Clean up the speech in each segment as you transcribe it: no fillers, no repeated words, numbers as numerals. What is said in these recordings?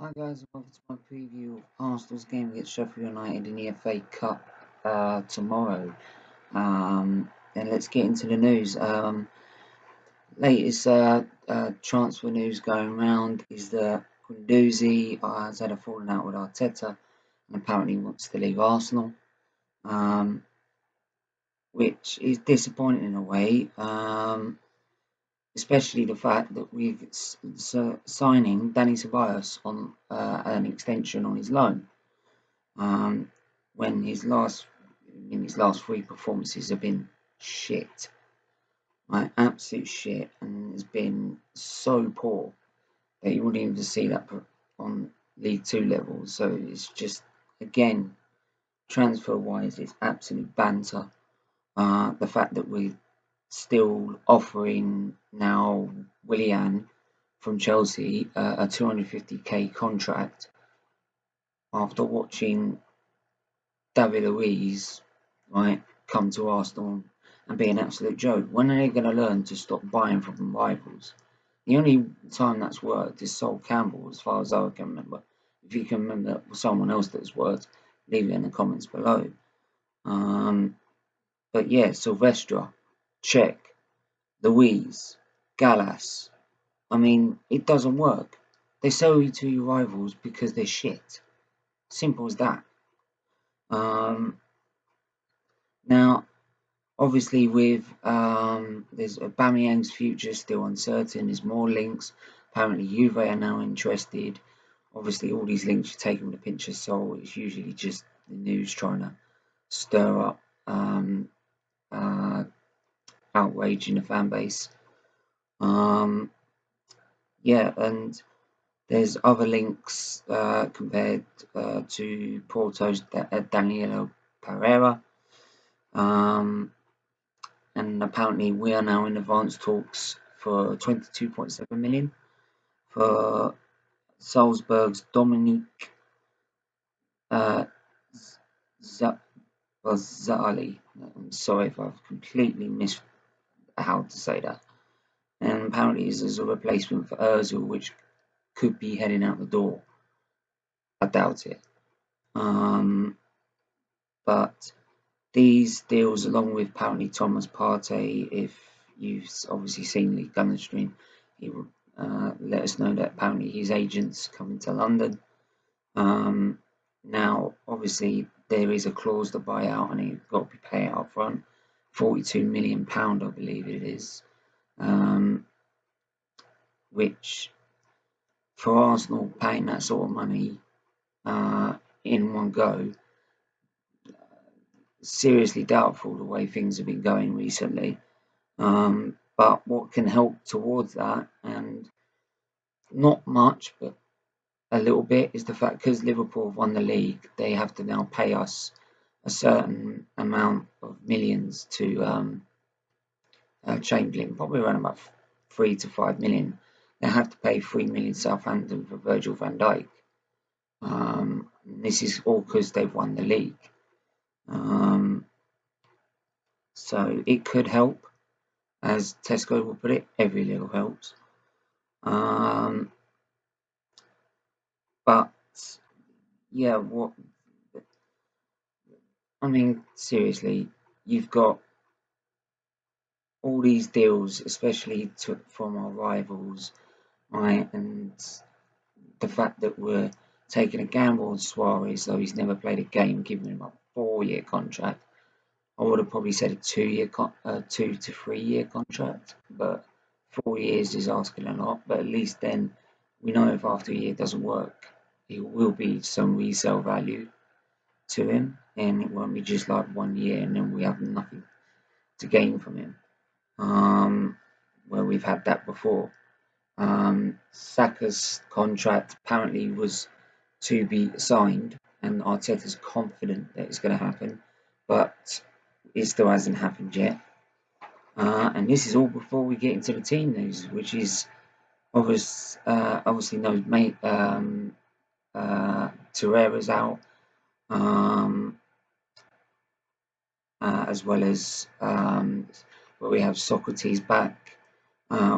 Hi guys, welcome to my preview of Arsenal's game against Sheffield United in the FA Cup tomorrow. And let's get into the news. Latest transfer news going around is that Guendouzi has had a falling out with Arteta and apparently wants to leave Arsenal, which is disappointing in a way. Especially the fact that we're signing Dani Ceballos on an extension on his loan, when his last three performances have been shit, like absolute shit, and has been so poor that you wouldn't even see that on League Two level. So it's just, again, transfer wise, it's absolute banter. The fact that we're still offering now Willian from Chelsea a 250k contract after watching David Luiz, right, come to Arsenal and be an absolute joke. When are they going to learn to stop buying from rivals? The only time that's worked is Sol Campbell, as far as I can remember. If you can remember someone else that's worked, leave it in the comments below. But yeah, Silvestre, Czech, Luiz, Gallas. I mean, it doesn't work. They sell you to your rivals because they're shit. Simple as that. Now, obviously, with there's Aubameyang's future still uncertain. There's more links. Apparently, Juve are now interested. Obviously, all these links are taken with a pinch of salt. It's usually just the news trying to stir up outrage in the fan base. Yeah, and there's other links compared to Porto's Danilo Pereira. And apparently we are now in advanced talks for 22.7 million for Salzburg's Dominique Zali. I'm sorry if I've completely missed how to say that. And apparently this is a replacement for Ozil, which could be heading out the door. I doubt it. But these deals, along with apparently Thomas Partey, if you've obviously seen the Gunner stream, he will let us know that apparently his agent's coming to London. Now, obviously, there is a clause to buy out, and he's got to be paid up front, £42 million, I believe it is, which for Arsenal paying that sort of money in one go, seriously doubtful the way things have been going recently. But what can help towards that, and not much, but a little bit, is the fact because Liverpool have won the league, they have to now pay us a certain amount of millions to Chamberlain, probably around about 3 to 5 million. They have to pay 3 million Southampton for Virgil van Dijk. This is all because they've won the league. So it could help, as Tesco will put it, every little helps. But yeah, seriously, you've got all these deals, especially from our rivals, right? And the fact that we're taking a gamble on Suarez, though he's never played a game, giving him a 4-year contract. I would have probably said a 2 to 3 year contract, but 4 years is asking a lot. But at least then we know if after a year it doesn't work, it will be some resale value to him, and it won't be just like 1 year and then we have nothing to gain from him. Where we've had that before. Saka's contract apparently was to be signed, and Arteta's confident that it's going to happen, but it still hasn't happened yet. And this is all before we get into the team news, which is obviously no mate. Torreira's out, as well as where we have Socrates back,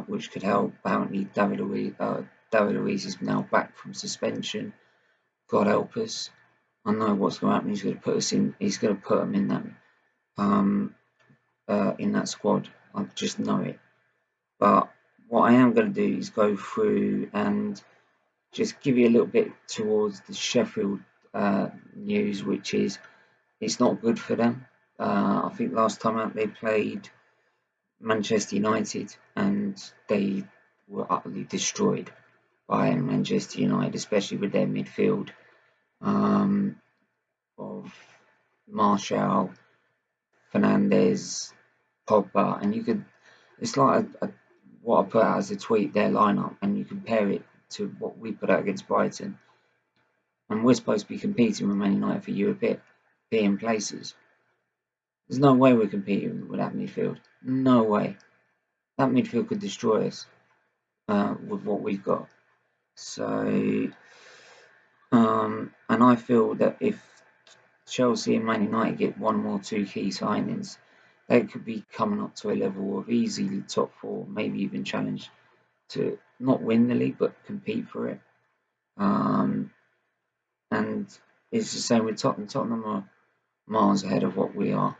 which could help. Apparently, David Luiz is now back from suspension. God help us. I know what's going to happen. He's going to put us in. He's going to put them in that squad. I just know it. But what I am going to do is go through and just give you a little bit towards the Sheffield news, which is it's not good for them. I think last time out they played Manchester United and they were utterly destroyed by Manchester United, especially with their midfield of Martial, Fernandes, Pogba, and you could. It's like what I put out as a tweet, their lineup, and you compare it to what we put out against Brighton, and we're supposed to be competing with Man United for European places. There's no way we're competing with that midfield. No way. That midfield could destroy us with what we've got. So, and I feel that if Chelsea and Man United get one or two key signings, they could be coming up to a level of easily top four, maybe even challenge to not win the league but compete for it. And it's the same with Tottenham. Tottenham are miles ahead of what we are,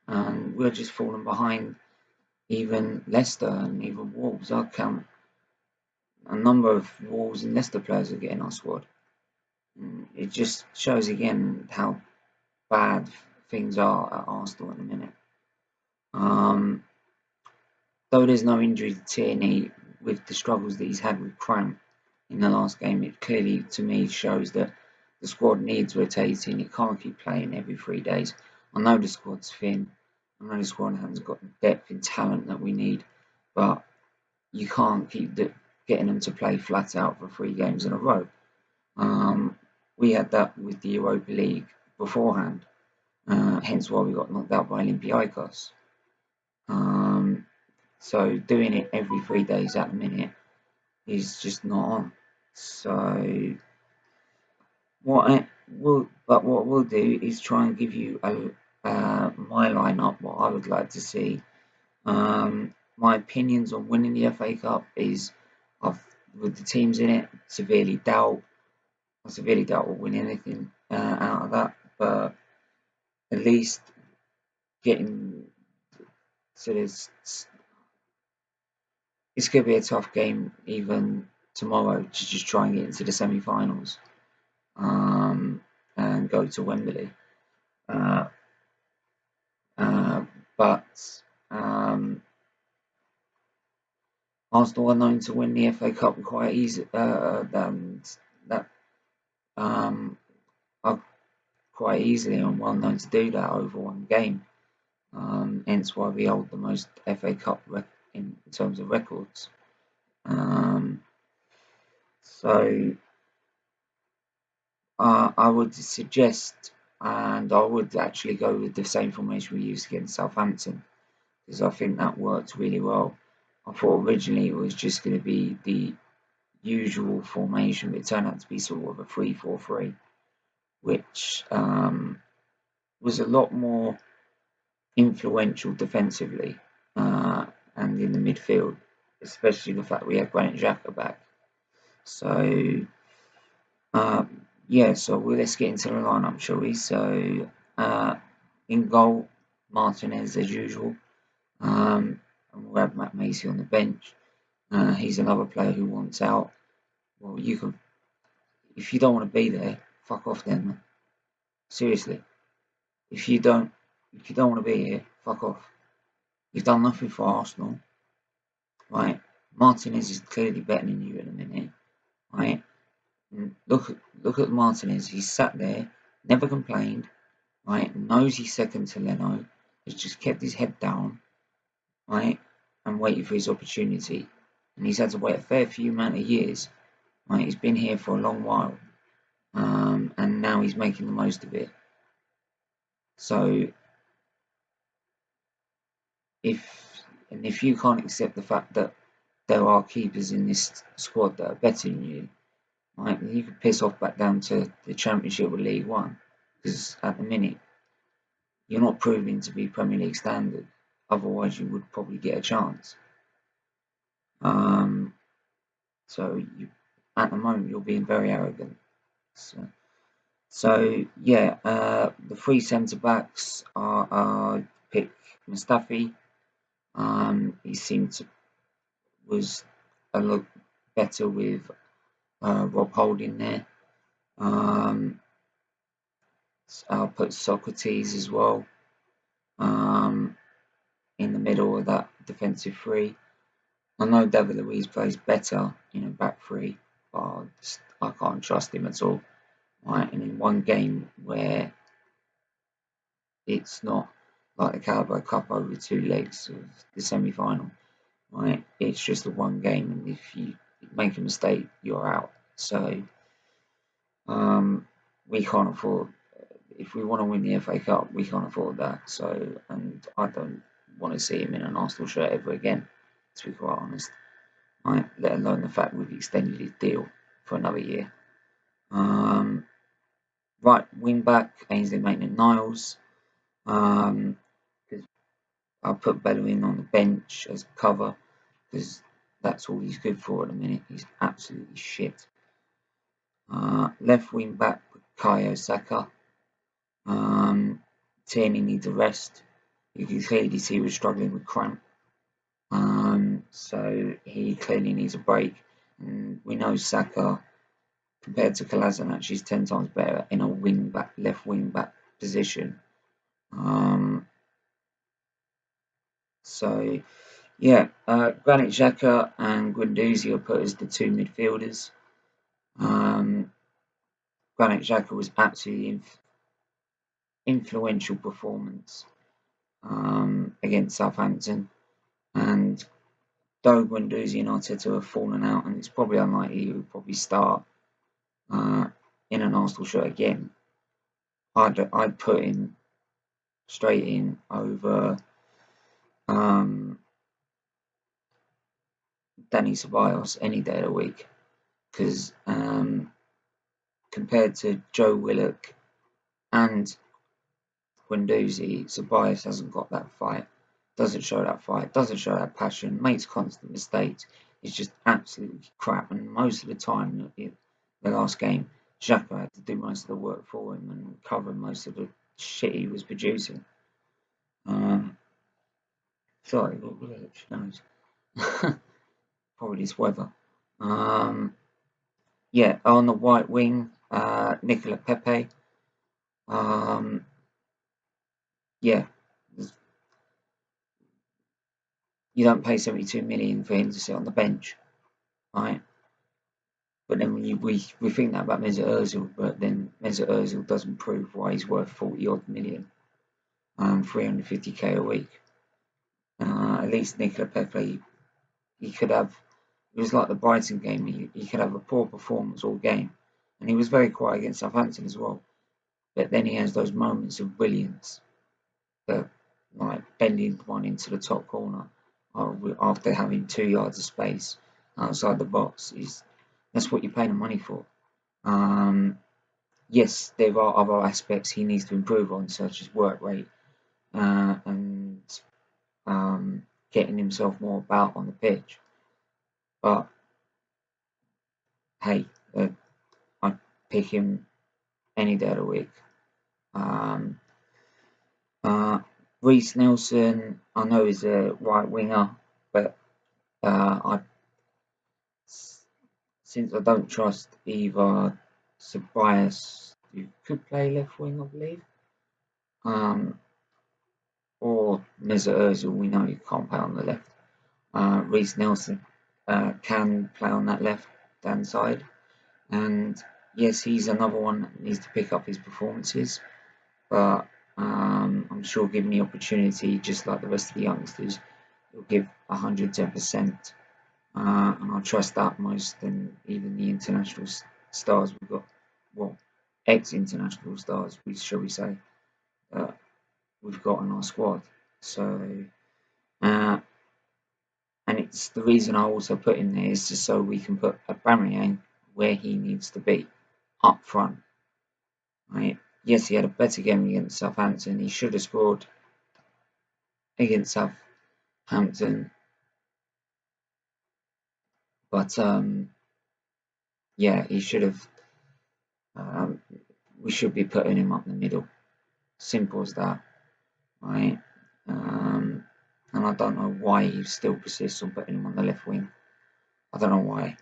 and we're just falling behind even Leicester and even Wolves. I count a number of Wolves and Leicester players are getting our squad. It just shows again how bad things are at Arsenal at the minute. Though there's no injury to Tierney, with the struggles that he's had with cramp in the last game, it clearly to me shows that the squad needs rotating. It can't keep playing every 3 days. I know the squad's thin. I know the squad hasn't got the depth and talent that we need, but you can't keep getting them to play flat out for 3 games in a row. We had that with the Europa League beforehand, hence why we got knocked out by Olympiacos. So doing it every 3 days at the minute is just not on. So what we'll do is try and give you my lineup, what I would like to see. My opinions on winning the FA Cup is, with the teams in it, I severely doubt we'll win anything out of that, but at least getting to this. It's going to be a tough game even tomorrow to just try and get into the semi-finals and go to Wembley. But Arsenal are known to win the FA Cup quite easy. Quite easily, and well known to do that over one game. Hence why we hold the most FA Cup in terms of records. So I would suggest, and I would actually go with the same formation we used against Southampton, because I think that worked really well. I thought originally it was just going to be the usual formation, but it turned out to be sort of a 3-4-3, which was a lot more influential defensively and in the midfield, especially the fact we had Granit Xhaka back. So let's get into the lineup, shall we? So in goal, Martinez as usual, and we'll have Matt Macy on the bench. He's another player who wants out. Well, you can, if you don't want to be there, fuck off then, man. Seriously, if you don't want to be here, fuck off. You've done nothing for Arsenal, right? Martinez is clearly better than you at the minute, right? And look at Martinez. He's sat there, never complained, right? Knows he's second to Leno. Has just kept his head down, right, and waited for his opportunity. And he's had to wait a fair few amount of years, right? He's been here for a long while, and now he's making the most of it. So if you can't accept the fact that there are keepers in this squad that are better than you, right, then you could piss off back down to the Championship or League One, because at the minute you're not proving to be Premier League standard. Otherwise, you would probably get a chance. So at the moment you're being very arrogant. So yeah, the three centre backs are pick Mustafi. He seemed to was a lot better with Rob Holding there. I'll put Socrates as well in the middle of that defensive three. I know David Luiz plays better in a back three, but I can't trust him at all. Right, and in one game where it's not like the Carabao Cup over 2 legs of the semi-final, right? It's just a one game, and if you make a mistake, you're out. So we can't afford. If we want to win the FA Cup, we can't afford that. So, and I don't want to see him in an Arsenal shirt ever again, to be quite honest. Right? Let alone the fact we've extended his deal for another year. Right wing back, Ainsley Maitland-Niles. I'll put Bellerin on the bench as cover because that's all he's good for at the minute. He's absolutely shit. Left wing back, Bukayo Saka. Tierney needs a rest. You can clearly see he was struggling with cramp. So he clearly needs a break. And we know Saka, compared to Kolasinac, is 10 times better in a wing back, left wing back position. So yeah, Granit Xhaka and Guendouzi are put as the two midfielders. Granit Xhaka was absolutely influential performance against Southampton, and though Guendouzi and Arteta have fallen out, and it's probably unlikely he will probably start in an Arsenal shirt again, I'd put him straight in over Danny Ceballos any day of the week, because compared to Joe Willock and Guendouzi, Ceballos hasn't got that fight, doesn't show that passion, makes constant mistakes. It's just absolutely crap, and most of the time, the last game, Xhaka had to do most of the work for him and cover most of the shit he was producing. Sorry, what was it? Knows. Probably this weather. Yeah, on the right wing, Nicola Pepe. Yeah, you don't pay 72 million for him to sit on the bench, right? But then we think that about Mesut Ozil, but then Mesut Ozil doesn't prove why he's worth 40 odd million, 350k a week. At least Nicola Pepe, he could have. It was like the Brighton game. He could have a poor performance all game, and he was very quiet against Southampton as well. But then he has those moments of brilliance, that like bending one into the top corner after having 2 yards of space outside the box. That's what you're paying the money for. Yes, there are other aspects he needs to improve on, such as work rate and getting himself more about on the pitch. But hey, I'd pick him any day of the week. Reiss Nelson, I know he's a right winger, but since I don't trust either Ceballos, who could play left wing, I believe, or Mesut Ozil, we know he can't play on the left. Reiss Nelson can play on that left hand side, and yes, he's another one that needs to pick up his performances, but I'm sure given the opportunity, just like the rest of the youngsters, he'll give 110%, and I trust that most than even the international stars we've got, well, ex-international stars, shall we say, we've got in our squad. So, and it's the reason I also put him there is just so we can put Bramall Lane where he needs to be, up front. Right? Yes, he had a better game against Southampton. He should have scored against Southampton, but yeah, he should have. We should be putting him up the middle. Simple as that, right? And I don't know why he still persists on putting him on the left wing. I don't know why.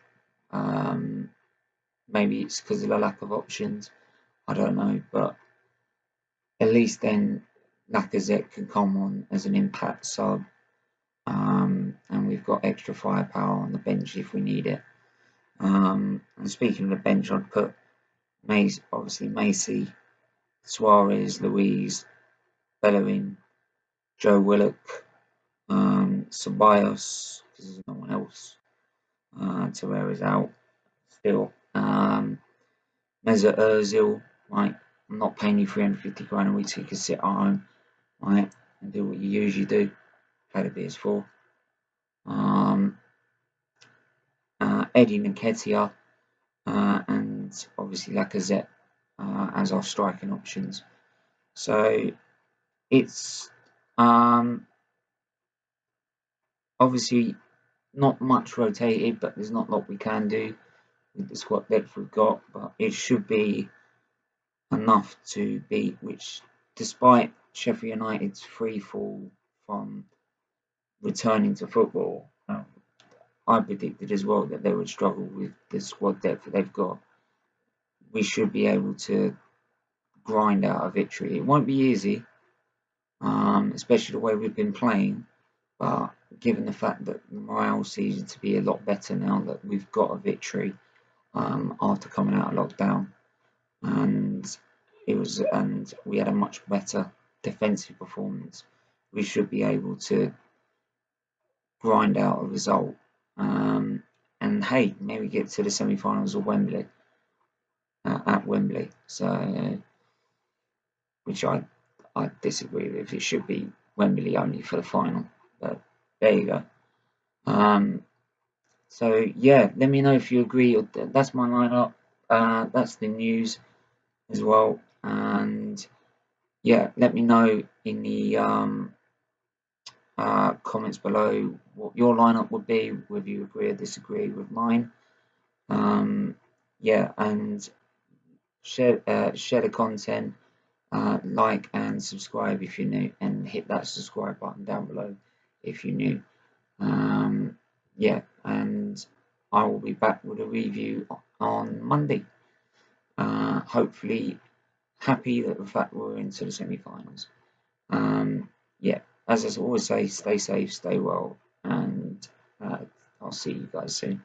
Maybe it's because of the lack of options. I don't know, but at least then Lacazette can come on as an impact sub, and we've got extra firepower on the bench if we need it. And speaking of the bench, I'd put obviously Macy, Suarez, Luiz, Bellerin, Joe Willock, Ceballos, because there's no one else. Torreira's out still. Mesut Ozil, right? I'm not paying you 350 grand a week so you can sit at home, right, and do what you usually do, play the PS4. Eddie Nketiah, and obviously Lacazette as our striking options. So it's obviously not much rotated, but there's not a lot we can do with the squad depth we've got, but it should be enough to beat, which despite Sheffield United's free fall from returning to football, I predicted as well that they would struggle with the squad depth that they've got. We should be able to grind out a victory. It won't be easy, especially the way we've been playing, but given the fact that the morale seems to be a lot better now that we've got a victory after coming out of lockdown, and we had a much better defensive performance, we should be able to grind out a result. And hey, maybe get to the semi-finals of Wembley at Wembley. So, which I disagree with. It should be Wembley only for the final. But there you go. So yeah, let me know if you agree. That's my lineup. That's the news as well. And yeah, let me know in the comments below what your lineup would be, whether you agree or disagree with mine. Yeah, and share the content, like and subscribe if you're new, and hit that subscribe button down below if you're new. Yeah, and I will be back with a review on Monday. Hopefully happy that the fact we're into the semi-finals. Yeah, as I always say, stay safe, stay well, and I'll see you guys soon.